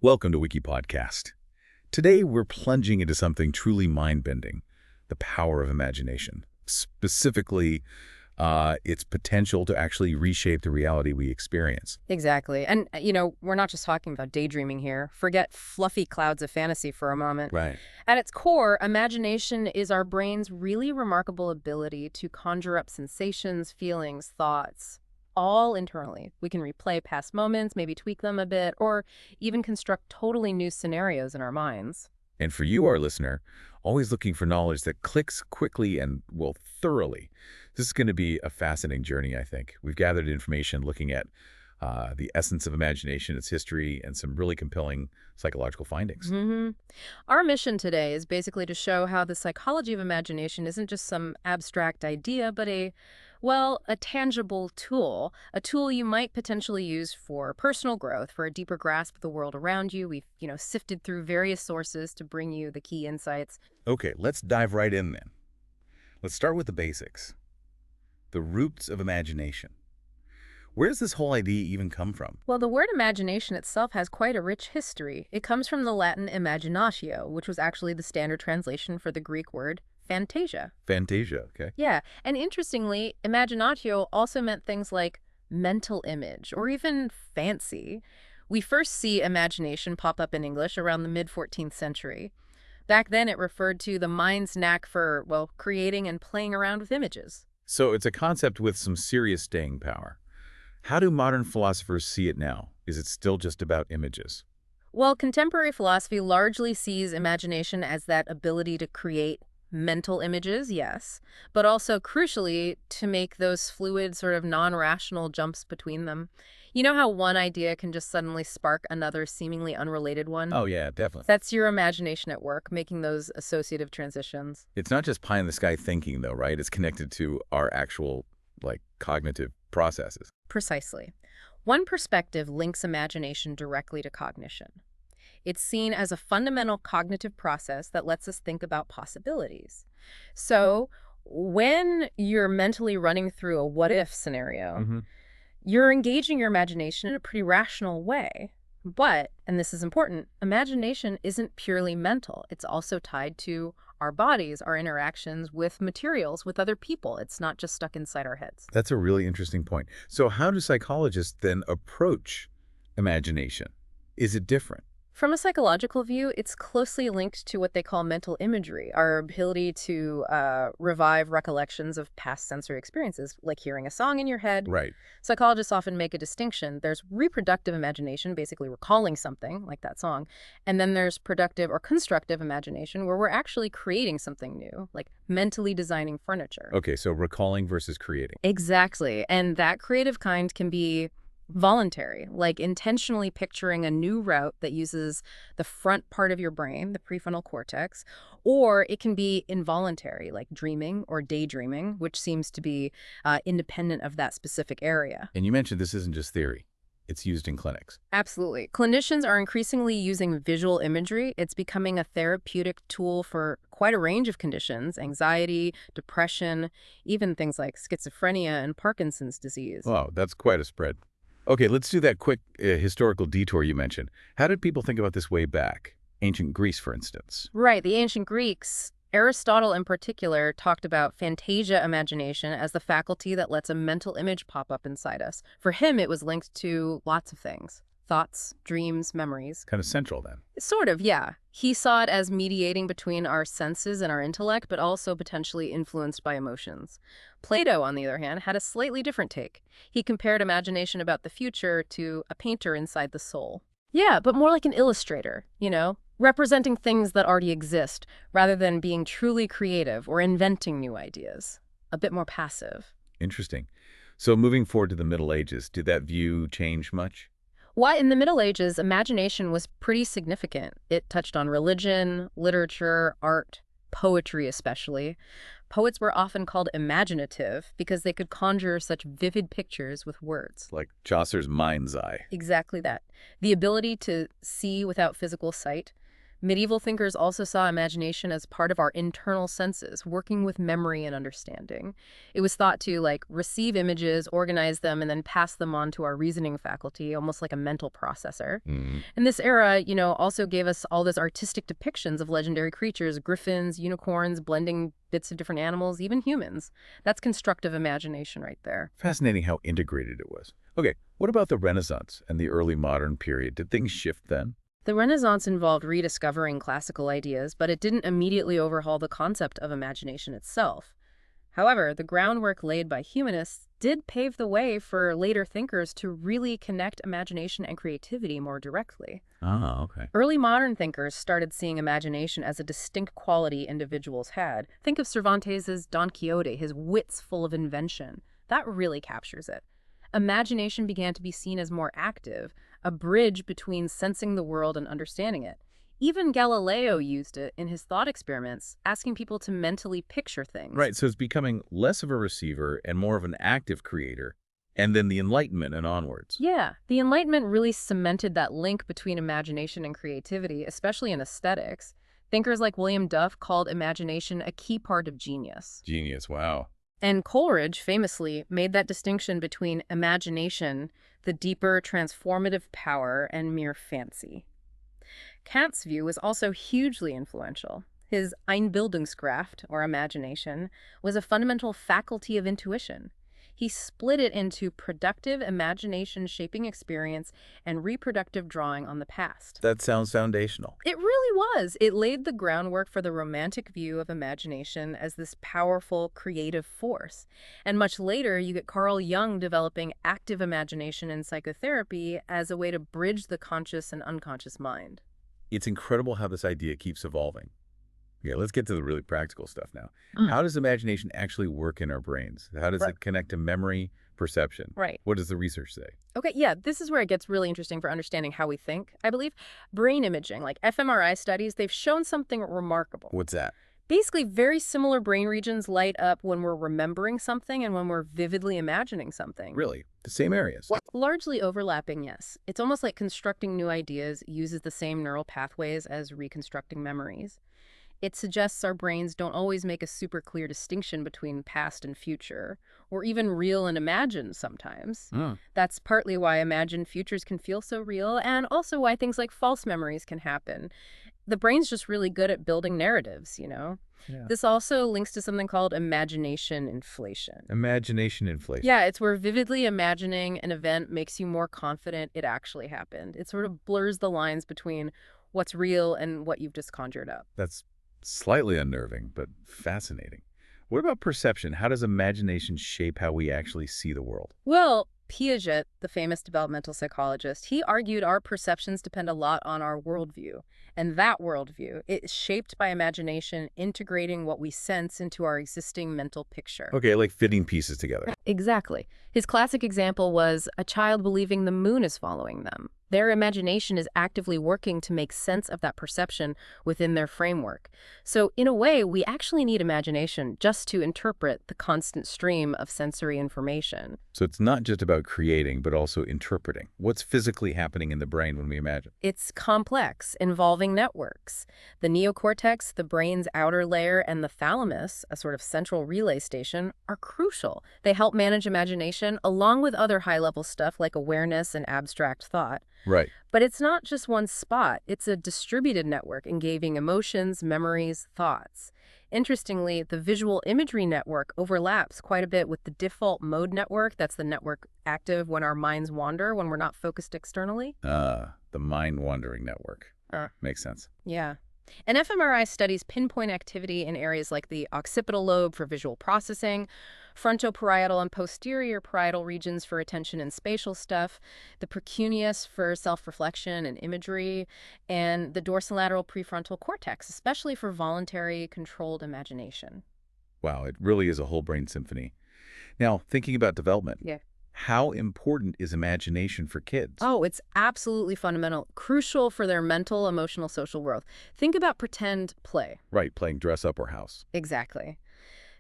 Welcome to WikiPodcast. Today we're plunging into something truly mind-bending, the power of imagination. Specifically, its potential to actually reshape the reality we experience. Exactly. And, we're not just talking about daydreaming here. Forget fluffy clouds of fantasy for a moment. Right. At its core, imagination is our brain's really remarkable ability to conjure up sensations, feelings, thoughts, all internally. We can replay past moments, maybe tweak them a bit, or even construct totally new scenarios in our minds. And for you, our listener, always looking for knowledge that clicks quickly and, well, thoroughly. This is going to be a fascinating journey, I think. We've gathered information looking at the essence of imagination, its history, and some really compelling psychological findings. Our mission today is basically to show how the psychology of imagination isn't just some abstract idea, but a tangible tool, a tool you might potentially use for personal growth, for a deeper grasp of the world around you. We've, sifted through various sources to bring you the key insights. Okay, let's dive right in then. Let's start with the basics. The roots of imagination. Where does this whole idea even come from? Well, the word imagination itself has quite a rich history. It comes from the Latin imaginatio, which was actually the standard translation for the Greek word fantasia. Fantasia, okay. Yeah, and interestingly, imaginatio also meant things like mental image or even fancy. We first see imagination pop up in English around the mid-14th century. Back then, it referred to the mind's knack for, creating and playing around with images. So it's a concept with some serious staying power. How do modern philosophers see it now? Is it still just about images? Well, contemporary philosophy largely sees imagination as that ability to create mental images, yes, but also, crucially, to make those fluid, sort of non-rational jumps between them. You know how one idea can just suddenly spark another seemingly unrelated one? Oh, yeah, definitely. That's your imagination at work, making those associative transitions. It's not just pie-in-the-sky thinking, though, right? It's connected to our actual, cognitive processes. Precisely. One perspective links imagination directly to cognition. It's seen as a fundamental cognitive process that lets us think about possibilities. So when you're mentally running through a what-if scenario, you're engaging your imagination in a pretty rational way. But, and this is important, imagination isn't purely mental. It's also tied to our bodies, our interactions with materials, with other people. It's not just stuck inside our heads. That's a really interesting point. So how do psychologists then approach imagination? Is it different? From a psychological view, it's closely linked to what they call mental imagery, our ability to revive recollections of past sensory experiences, like hearing a song in your head. Right. Psychologists often make a distinction. There's reproductive imagination, basically recalling something, like that song, and then there's productive or constructive imagination, where we're actually creating something new, like mentally designing furniture. Okay, so recalling versus creating. Exactly, and that creative kind can be voluntary, like intentionally picturing a new route that uses the front part of your brain, the prefrontal cortex, or it can be involuntary, like dreaming or daydreaming, which seems to be independent of that specific area. And you mentioned this isn't just theory. It's used in clinics. Absolutely. Clinicians are increasingly using visual imagery. It's becoming a therapeutic tool for quite a range of conditions: anxiety, depression, even things like schizophrenia and Parkinson's disease. Wow, that's quite a spread. Okay, let's do that quick historical detour you mentioned. How did people think about this way back? Ancient Greece, for instance. Right. The ancient Greeks, Aristotle in particular, talked about fantasia imagination as the faculty that lets a mental image pop up inside us. For him, it was linked to lots of things: thoughts, dreams, memories. Kind of central then. Sort of, yeah. He saw it as mediating between our senses and our intellect, but also potentially influenced by emotions. Plato, on the other hand, had a slightly different take. He compared imagination about the future to a painter inside the soul. Yeah, but more like an illustrator, representing things that already exist, rather than being truly creative or inventing new ideas. A bit more passive. Interesting. So moving forward to the Middle Ages, did that view change much? Why, in the Middle Ages, imagination was pretty significant. It touched on religion, literature, art, poetry especially. Poets were often called imaginative because they could conjure such vivid pictures with words. Like Chaucer's mind's eye. Exactly that. The ability to see without physical sight, Medieval thinkers also saw imagination as part of our internal senses, working with memory and understanding. It was thought to, like, receive images, organize them, and then pass them on to our reasoning faculty, almost like a mental processor. Mm. And this era, also gave us all those artistic depictions of legendary creatures, griffins, unicorns, blending bits of different animals, even humans. That's constructive imagination right there. Fascinating how integrated it was. Okay, what about the Renaissance and the early modern period? Did things shift then? The Renaissance involved rediscovering classical ideas, but it didn't immediately overhaul the concept of imagination itself. However, the groundwork laid by humanists did pave the way for later thinkers to really connect imagination and creativity more directly. Ah, okay. Early modern thinkers started seeing imagination as a distinct quality individuals had. Think of Cervantes' Don Quixote, his wits full of invention. That really captures it. Imagination began to be seen as more active, a bridge between sensing the world and understanding it. Even Galileo used it in his thought experiments, asking people to mentally picture things. Right, so it's becoming less of a receiver and more of an active creator, and then the Enlightenment and onwards. Yeah, the Enlightenment really cemented that link between imagination and creativity, especially in aesthetics. Thinkers like William Duff called imagination a key part of genius. Genius, wow. And Coleridge famously made that distinction between imagination, the deeper transformative power, and mere fancy. Kant's view was also hugely influential. His Einbildungskraft, or imagination, was a fundamental faculty of intuition. He split it into productive imagination shaping experience and reproductive drawing on the past. That sounds foundational. It really was. It laid the groundwork for the romantic view of imagination as this powerful, creative force. And much later, you get Carl Jung developing active imagination in psychotherapy as a way to bridge the conscious and unconscious mind. It's incredible how this idea keeps evolving. Yeah, let's get to the really practical stuff now. Mm. How does imagination actually work in our brains? How does Right. it connect to memory, perception? Right. What does the research say? Okay, yeah, this is where it gets really interesting for understanding how we think, I believe. Brain imaging, like fMRI studies, they've shown something remarkable. What's that? Basically, very similar brain regions light up when we're remembering something and when we're vividly imagining something. Really? The same areas? Largely overlapping, yes. It's almost like constructing new ideas uses the same neural pathways as reconstructing memories. It suggests our brains don't always make a super clear distinction between past and future, or even real and imagined sometimes. Oh. That's partly why imagined futures can feel so real, and also why things like false memories can happen. The brain's just really good at building narratives. Yeah. This also links to something called imagination inflation. Imagination inflation. Yeah, it's where vividly imagining an event makes you more confident it actually happened. It sort of blurs the lines between what's real and what you've just conjured up. That's slightly unnerving, but fascinating. What about perception? How does imagination shape how we actually see the world? Well, Piaget, the famous developmental psychologist, he argued our perceptions depend a lot on our worldview. And that worldview is shaped by imagination, integrating what we sense into our existing mental picture. Okay, like fitting pieces together. Exactly. His classic example was a child believing the moon is following them. Their imagination is actively working to make sense of that perception within their framework. So, in a way, we actually need imagination just to interpret the constant stream of sensory information. So it's not just about creating, but also interpreting. What's physically happening in the brain when we imagine? It's complex, involving networks. The neocortex, the brain's outer layer, and the thalamus, a sort of central relay station, are crucial. They help manage imagination along with other high-level stuff like awareness and abstract thought. Right. But it's not just one spot. It's a distributed network engaging emotions, memories, thoughts. Interestingly, the visual imagery network overlaps quite a bit with the default mode network. That's the network active when our minds wander, when we're not focused externally. The mind-wandering network. Makes sense. Yeah. And fMRI studies pinpoint activity in areas like the occipital lobe for visual processing, frontoparietal and posterior parietal regions for attention and spatial stuff, the precuneus for self-reflection and imagery, and the dorsolateral prefrontal cortex, especially for voluntary, controlled imagination. Wow, it really is a whole brain symphony. Now, thinking about development. Yeah. How important is imagination for kids? Oh, it's absolutely fundamental, crucial for their mental, emotional, social growth. Think about pretend play. Right, playing dress up or house. Exactly.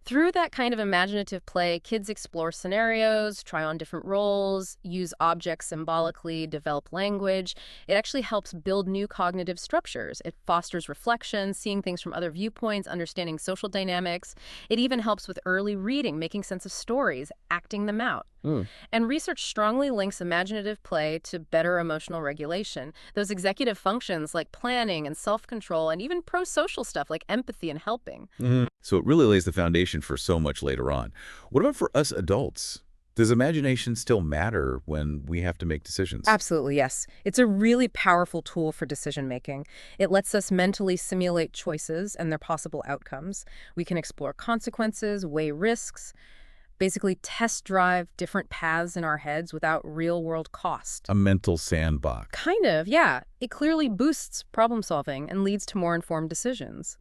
Through that kind of imaginative play, kids explore scenarios, try on different roles, use objects symbolically, develop language. It actually helps build new cognitive structures. It fosters reflection, seeing things from other viewpoints, understanding social dynamics. It even helps with early reading, making sense of stories, acting them out. Mm. And research strongly links imaginative play to better emotional regulation. Those executive functions like planning and self-control, and even pro-social stuff like empathy and helping. So it really lays the foundation for so much later on. What about for us adults? Does imagination still matter when we have to make decisions? Absolutely, yes. It's a really powerful tool for decision making. It lets us mentally simulate choices and their possible outcomes. We can explore consequences, weigh risks, basically test drive different paths in our heads without real-world cost. A mental sandbox. Kind of, yeah. It clearly boosts problem solving and leads to more informed decisions.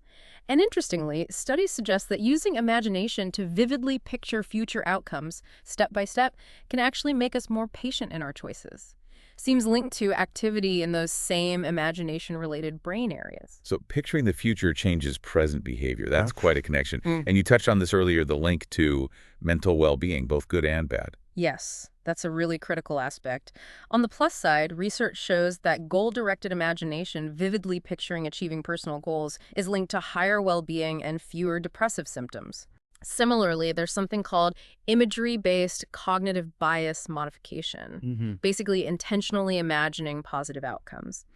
And interestingly, studies suggest that using imagination to vividly picture future outcomes, step by step, can actually make us more patient in our choices. Seems linked to activity in those same imagination-related brain areas. So picturing the future changes present behavior. That's quite a connection. Mm. And you touched on this earlier, the link to mental well-being, both good and bad. Yes, that's a really critical aspect. On the plus side, research shows that goal-directed imagination, vividly picturing achieving personal goals, is linked to higher well-being and fewer depressive symptoms. Similarly, there's something called imagery-based cognitive bias modification, basically intentionally imagining positive outcomes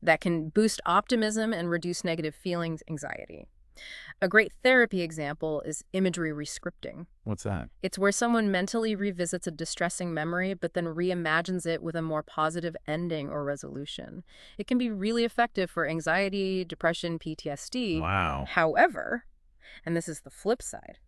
that can boost optimism and reduce negative feelings, anxiety. A great therapy example is imagery rescripting. What's that? It's where someone mentally revisits a distressing memory but then reimagines it with a more positive ending or resolution. It can be really effective for anxiety, depression, PTSD. Wow. However, and this is the flip side,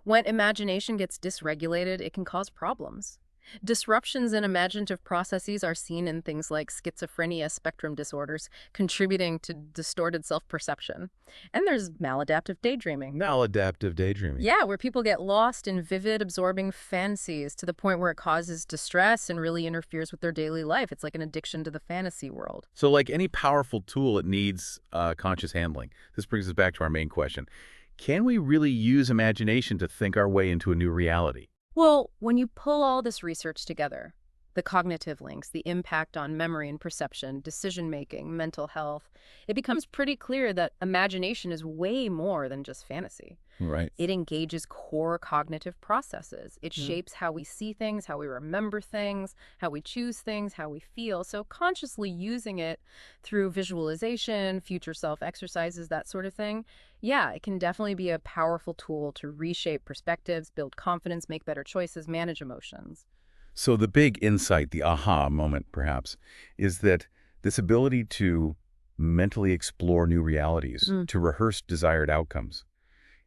when imagination gets dysregulated, it can cause problems. Disruptions in imaginative processes are seen in things like schizophrenia spectrum disorders, contributing to distorted self-perception. And there's maladaptive daydreaming. Maladaptive daydreaming. Yeah, where people get lost in vivid, absorbing fantasies to the point where it causes distress and really interferes with their daily life. It's like an addiction to the fantasy world. So like any powerful tool, it needs conscious handling. This brings us back to our main question. Can we really use imagination to think our way into a new reality? Well, when you pull all this research together, the cognitive links, the impact on memory and perception, decision-making, mental health, it becomes pretty clear that imagination is way more than just fantasy. Right. It engages core cognitive processes. It shapes how we see things, how we remember things, how we choose things, how we feel. So consciously using it through visualization, future self exercises, that sort of thing, yeah, it can definitely be a powerful tool to reshape perspectives, build confidence, make better choices, manage emotions. So the big insight, the aha moment perhaps, is that this ability to mentally explore new realities, to rehearse desired outcomes,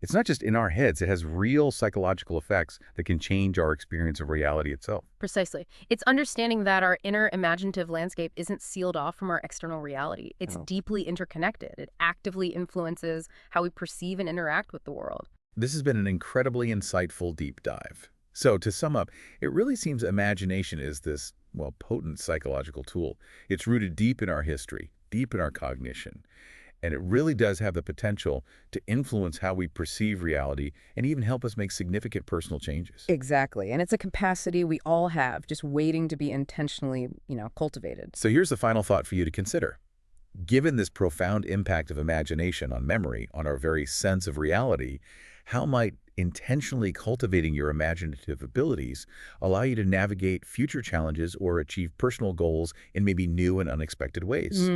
it's not just in our heads, it has real psychological effects that can change our experience of reality itself. Precisely. It's understanding that our inner imaginative landscape isn't sealed off from our external reality. It's deeply interconnected. It actively influences how we perceive and interact with the world. This has been an incredibly insightful deep dive. So to sum up, it really seems imagination is this, well, potent psychological tool. It's rooted deep in our history, deep in our cognition. And it really does have the potential to influence how we perceive reality and even help us make significant personal changes. Exactly. And it's a capacity we all have, just waiting to be intentionally, cultivated. So here's the final thought for you to consider. Given this profound impact of imagination on memory, on our very sense of reality, how might intentionally cultivating your imaginative abilities allow you to navigate future challenges or achieve personal goals in maybe new and unexpected ways?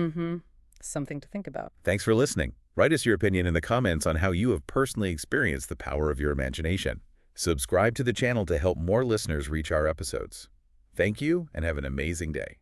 Something to think about. Thanks for listening. Write us your opinion in the comments on how you have personally experienced the power of your imagination. Subscribe to the channel to help more listeners reach our episodes. Thank you and have an amazing day.